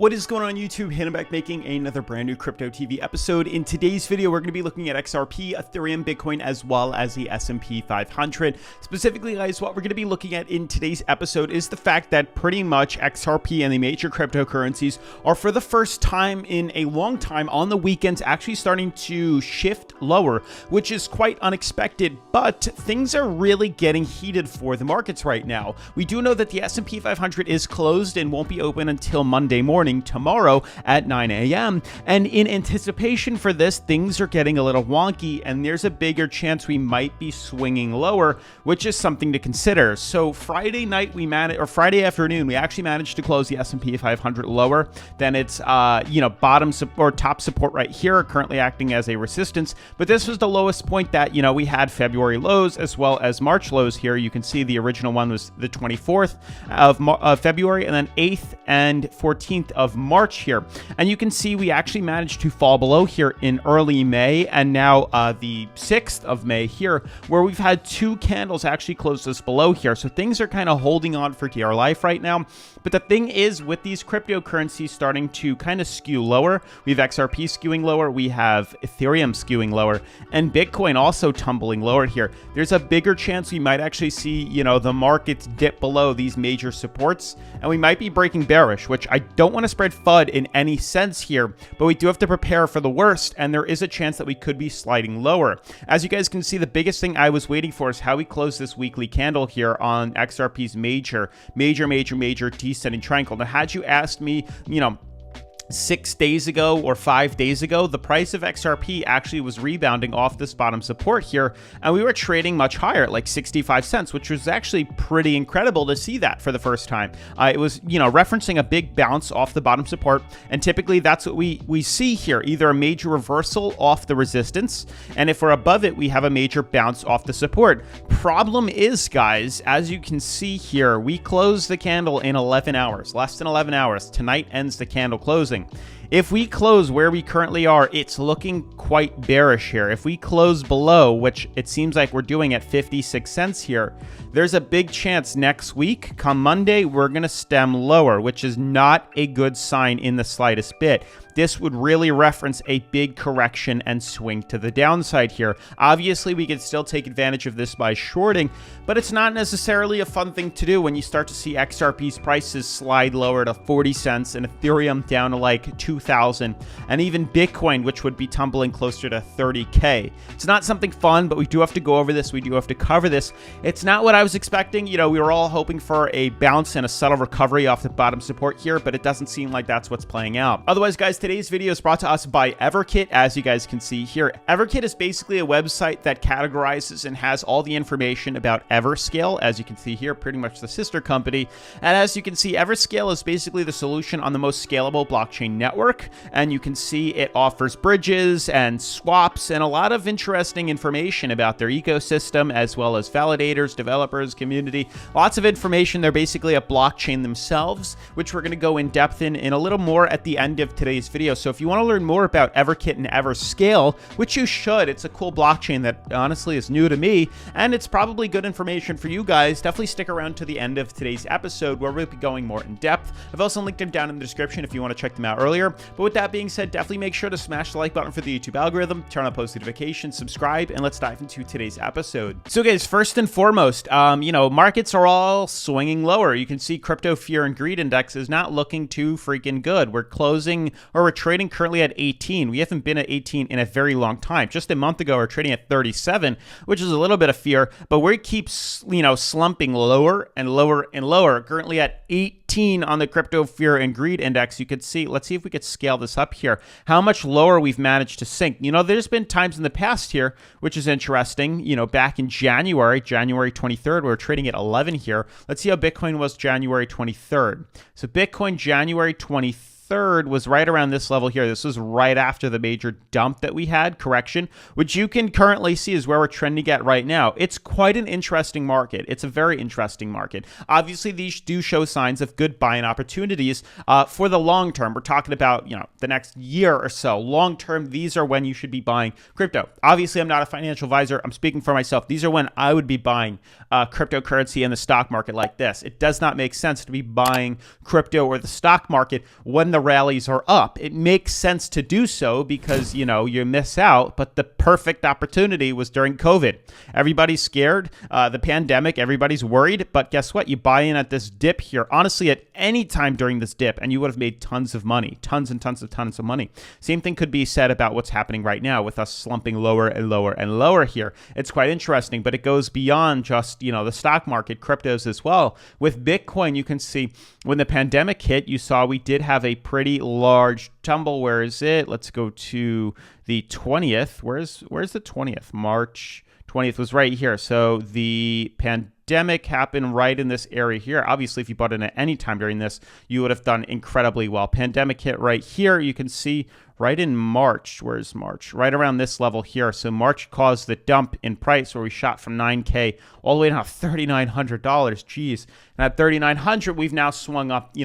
What is going on YouTube? Hannah back making another brand new Crypto TV episode. In today's video, we're going to be looking at XRP, Ethereum, Bitcoin, as well as the S&P 500. Specifically, guys, what we're going to be looking at in today's episode is the fact that pretty much XRP and the major cryptocurrencies are for the first time in a long time on the weekends actually starting to shift lower, which is quite unexpected, but things are really getting heated for the markets right now. We do know that the S&P 500 is closed and won't be open until Monday morning, tomorrow at 9 a.m. And in anticipation for this, things are getting a little wonky and there's a bigger chance we might be swinging lower, which is something to consider. So Friday night Friday afternoon, we actually managed to close the S&P 500 lower than its bottom or top support right here, currently acting as a resistance. But this was the lowest point that we had February lows as well as March lows here. You can see the original one was the 24th of February, and then 8th and 14th of March here. And you can see we actually managed to fall below here in early May, and now the 6th of May here, where we've had two candles actually close us below here. So things are kind of holding on for dear life right now. But the thing is, with these cryptocurrencies starting to kind of skew lower, we have XRP skewing lower, we have Ethereum skewing lower, and Bitcoin also tumbling lower here. There's a bigger chance we might actually see, the markets dip below these major supports, and we might be breaking bearish, which I don't want to spread FUD in any sense here, but we do have to prepare for the worst, and there is a chance that we could be sliding lower. As you guys can see, the biggest thing I was waiting for is how we close this weekly candle here on XRP's major descending triangle. Now, had you asked me, 6 days ago or 5 days ago, the price of XRP actually was rebounding off this bottom support here, and we were trading much higher at like 65 cents, which was actually pretty incredible to see that for the first time. It was, referencing a big bounce off the bottom support, and typically that's what we see here, either a major reversal off the resistance, and if we're above it, we have a major bounce off the support. Problem is, guys, as you can see here, we closed the candle in 11 hours, less than 11 hours. Tonight ends the candle closing. If we close where we currently are, it's looking quite bearish here. If we close below, which it seems like we're doing at 56 cents here, there's a big chance next week, come Monday, we're going to stem lower, which is not a good sign in the slightest bit. This would really reference a big correction and swing to the downside here. Obviously, we could still take advantage of this by shorting, but it's not necessarily a fun thing to do when you start to see XRP's prices slide lower to 40 cents and Ethereum down to like 2,000, and even Bitcoin, which would be tumbling closer to 30K. It's not something fun, but we do have to go over this. We do have to cover this. It's not what I was expecting. We were all hoping for a bounce and a subtle recovery off the bottom support here, but it doesn't seem like that's what's playing out. Otherwise, guys, today's video is brought to us by Everkit, as you guys can see here. Everkit is basically a website that categorizes and has all the information about Everscale, as you can see here, pretty much the sister company. And as you can see, Everscale is basically the solution on the most scalable blockchain network. And you can see it offers bridges and swaps and a lot of interesting information about their ecosystem, as well as validators, developers, community. Lots of information. They're basically a blockchain themselves, which we're going to go in depth in a little more at the end of today's video. So if you want to learn more about Everkit and Everscale, which you should, it's a cool blockchain that honestly is new to me, and it's probably good information for you guys, definitely stick around to the end of today's episode where we'll be going more in depth. I've also linked them down in the description if you want to check them out earlier. But with that being said, definitely make sure to smash the like button for the YouTube algorithm, turn on post notifications, subscribe, and let's dive into today's episode. So guys, first and foremost, markets are all swinging lower. You can see crypto fear and greed index is not looking too freaking good. We're trading currently at 18. We haven't been at 18 in a very long time. Just a month ago, we're trading at 37, which is a little bit of fear, but we keep, slumping lower and lower and lower. Currently at 18 on the crypto fear and greed index. You could see, let's see if we could scale this up here, how much lower we've managed to sink. There's been times in the past here, which is interesting, back in January 23rd, we were trading at 11 here. Let's see how Bitcoin was January 23rd. So Bitcoin January 23rd was right around this level here. This was right after the major dump that we had, correction, which you can currently see is where we're trending at right now. It's quite an interesting market. It's a very interesting market. Obviously, these do show signs of good buying opportunities for the long term. We're talking about, the next year or so. Long term, these are when you should be buying crypto. Obviously, I'm not a financial advisor. I'm speaking for myself. These are when I would be buying cryptocurrency in the stock market like this. It does not make sense to be buying crypto or the stock market when the the rallies are up. It makes sense to do so because, you miss out, but the perfect opportunity was during COVID. Everybody's scared, the pandemic, everybody's worried, but guess what? You buy in at this dip here, honestly, at any time during this dip, and you would have made tons of money, tons of money. Same thing could be said about what's happening right now with us slumping lower and lower and lower here. It's quite interesting, but it goes beyond just, the stock market, cryptos as well. With Bitcoin, you can see when the pandemic hit, you saw we did have a pretty large tumble. Where is it? Let's go to the 20th. Where's the 20th? March 20th was right here. So the pandemic happened right in this area here. Obviously, if you bought in at any time during this, you would have done incredibly well. Pandemic hit right here. You can see right in March. Where's March? Right around this level here. So March caused the dump in price where we shot from $9K all the way down to $3,900. Jeez. And at $3,900, we've now swung up,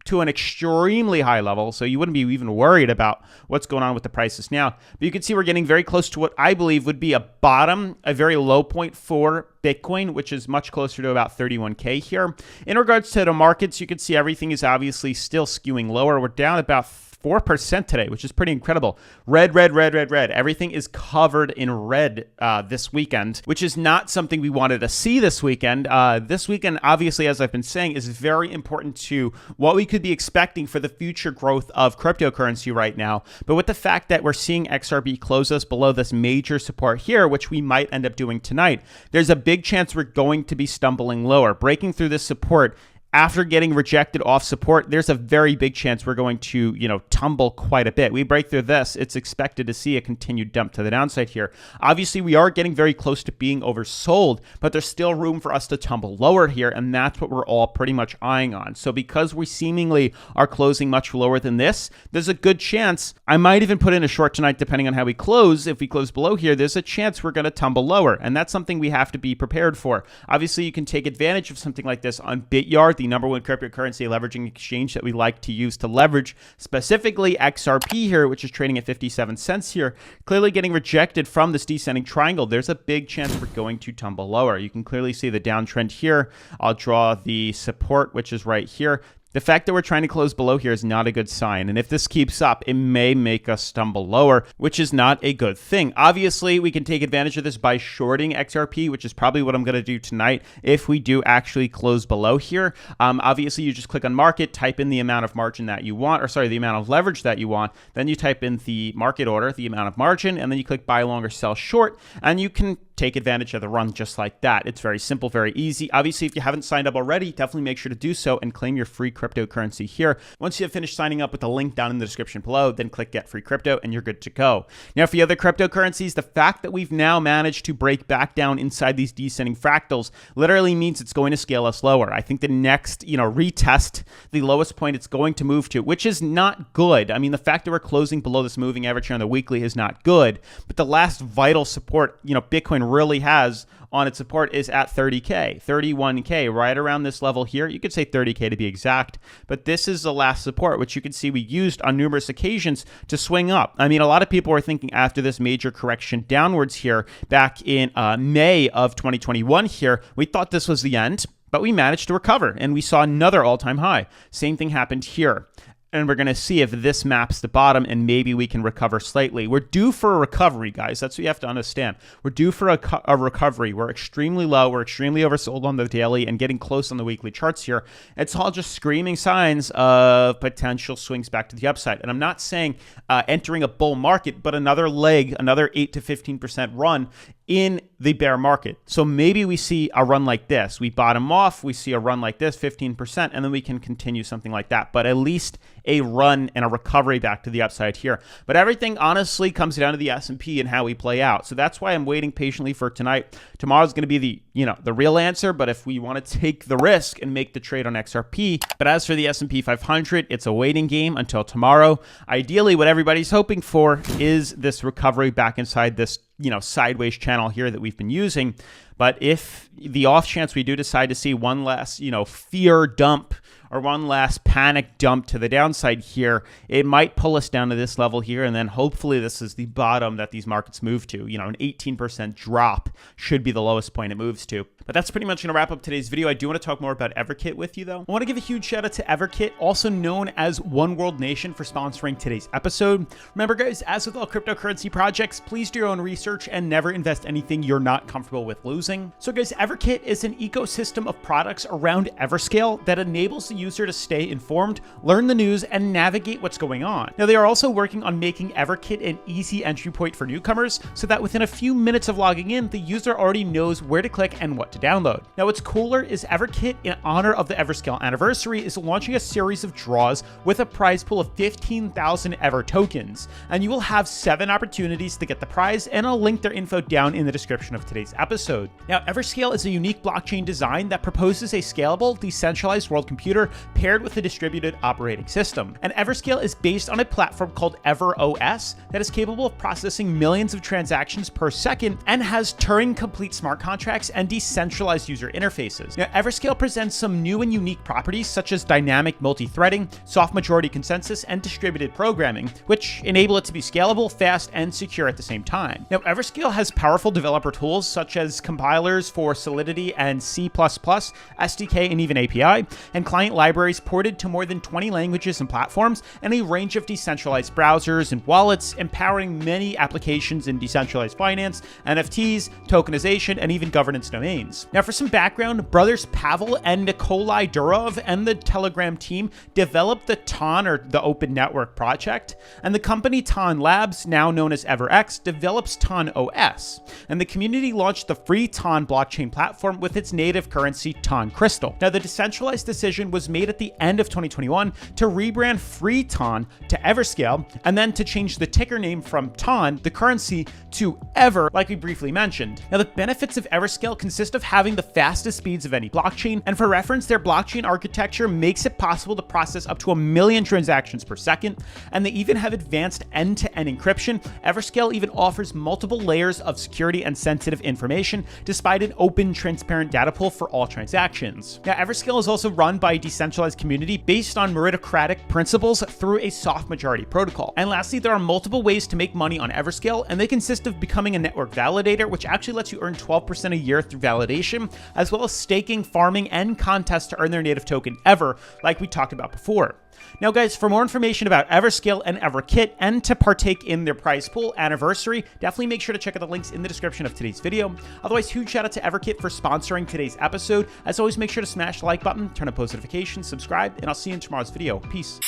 to an extremely high level, so you wouldn't be even worried about what's going on with the prices now. But you can see we're getting very close to what I believe would be a bottom, a very low point for Bitcoin, which is much closer to about 31K here. In regards to the markets, you can see everything is obviously still skewing lower. We're down about 4% today, which is pretty incredible. Red. Everything is covered in red this weekend, which is not something we wanted to see this weekend. This weekend, obviously, as I've been saying, is very important to what we could be expecting for the future growth of cryptocurrency right now. But with the fact that we're seeing XRP close us below this major support here, which we might end up doing tonight, there's a big chance we're going to be stumbling lower. Breaking through this support after getting rejected off support, there's a very big chance we're going to, tumble quite a bit. We break through this, it's expected to see a continued dump to the downside here. Obviously, we are getting very close to being oversold, but there's still room for us to tumble lower here, and that's what we're all pretty much eyeing on. So because we seemingly are closing much lower than this, there's a good chance, I might even put in a short tonight depending on how we close. If we close below here, there's a chance we're going to tumble lower, and that's something we have to be prepared for. Obviously, you can take advantage of something like this on Bityard, the number one cryptocurrency leveraging exchange that we like to use to leverage specifically XRP here, which is trading at 57 cents here, clearly getting rejected from this descending triangle. There's a big chance we're going to tumble lower. You can clearly see the downtrend here. I'll draw the support, which is right here. The fact that we're trying to close below here is not a good sign, and if this keeps up, it may make us stumble lower, which is not a good thing. Obviously, we can take advantage of this by shorting XRP, which is probably what I'm going to do tonight if we do actually close below here. Obviously, you just click on market, type in the amount of margin that you want, the amount of leverage that you want, then you type in the market order, the amount of margin, and then you click buy long or sell short, and you can take advantage of the run just like that. It's very simple, very easy. Obviously, if you haven't signed up already, definitely make sure to do so and claim your free cryptocurrency here. Once you have finished signing up with the link down in the description below, then click Get Free Crypto and you're good to go. Now, for the other cryptocurrencies, the fact that we've now managed to break back down inside these descending fractals literally means it's going to scale us lower. I think the next, retest, the lowest point it's going to move to, which is not good. I mean, the fact that we're closing below this moving average here on the weekly is not good, but the last vital support, Bitcoin really has on its support is at 30K, 31K, right around this level here. You could say 30K to be exact, but this is the last support, which you can see we used on numerous occasions to swing up. I mean, a lot of people were thinking after this major correction downwards here back in May of 2021 here, we thought this was the end, but we managed to recover and we saw another all-time high. Same thing happened here. And we're going to see if this maps the bottom and maybe we can recover slightly. We're due for a recovery, guys. That's what you have to understand. We're due for a recovery. We're extremely low. We're extremely oversold on the daily and getting close on the weekly charts here. It's all just screaming signs of potential swings back to the upside. And I'm not saying entering a bull market, but another leg, another 8 to 15% run in the bear market. So maybe we see a run like this. We bottom off, we see a run like this, 15%, and then we can continue something like that. But at least a run and a recovery back to the upside here. But everything honestly comes down to the S&P and how we play out. So that's why I'm waiting patiently for tonight. Tomorrow's going to be the real answer, but if we want to take the risk and make the trade on XRP. But as for the S&P 500, it's a waiting game until tomorrow. Ideally, what everybody's hoping for is this recovery back inside this sideways channel here that we've been using. But if the off chance we do decide to see one last, fear dump or one last panic dump to the downside here, it might pull us down to this level here. And then hopefully this is the bottom that these markets move to. An 18% drop should be the lowest point it moves to. But that's pretty much going to wrap up today's video. I do want to talk more about EverKit with you, though. I want to give a huge shout out to EverKit, also known as One World Nation, for sponsoring today's episode. Remember, guys, as with all cryptocurrency projects, please do your own research and never invest anything you're not comfortable with losing. So, guys, EverKit is an ecosystem of products around Everscale that enables the user to stay informed, learn the news, and navigate what's going on. Now, they are also working on making EverKit an easy entry point for newcomers so that within a few minutes of logging in, the user already knows where to click and what to download. Now, what's cooler is EverKit, in honor of the Everscale anniversary, is launching a series of draws with a prize pool of 15,000 Ever tokens, and you will have 7 opportunities to get the prize, and I'll link their info down in the description of today's episode. Now, Everscale is a unique blockchain design that proposes a scalable, decentralized world computer paired with a distributed operating system. And Everscale is based on a platform called EverOS that is capable of processing millions of transactions per second and has Turing-complete smart contracts and decentralized user interfaces. Now, Everscale presents some new and unique properties such as dynamic multi-threading, soft majority consensus, and distributed programming, which enable it to be scalable, fast, and secure at the same time. Now, Everscale has powerful developer tools such as compilers for Solidity and C++, SDK, and even API, and client libraries ported to more than 20 languages and platforms, and a range of decentralized browsers and wallets, empowering many applications in decentralized finance, NFTs, tokenization, and even governance domains. Now, for some background, brothers Pavel and Nikolai Durov and the Telegram team developed the TON, or the Open Network project, and the company TON Labs, now known as EverX, develops TON OS, and the community launched the free TON blockchain platform with its native currency TON Crystal. Now, the decentralized decision was made at the end of 2021 to rebrand free TON to Everscale, and then to change the ticker name from TON, the currency, to Ever, like we briefly mentioned. Now, the benefits of Everscale consist of having the fastest speeds of any blockchain, and for reference, their blockchain architecture makes it possible to process up to 1 million transactions per second, and they even have advanced end-to-end encryption. Everscale even offers multiple layers of security and sensitive information, despite an open, transparent data pool for all transactions. Now, Everscale is also run by a decentralized community based on meritocratic principles through a soft majority protocol. And lastly, there are multiple ways to make money on Everscale, and they consist of becoming a network validator, which actually lets you earn 12% a year through validation, as well as staking, farming, and contests to earn their native token Ever, like we talked about before. Now, guys, for more information about Everscale and EverKit and to partake in their prize pool anniversary, definitely make sure to check out the links in the description of today's video. Otherwise, huge shout out to EverKit for sponsoring today's episode. As always, make sure to smash the like button, turn on post notifications, subscribe, and I'll see you in tomorrow's video. Peace.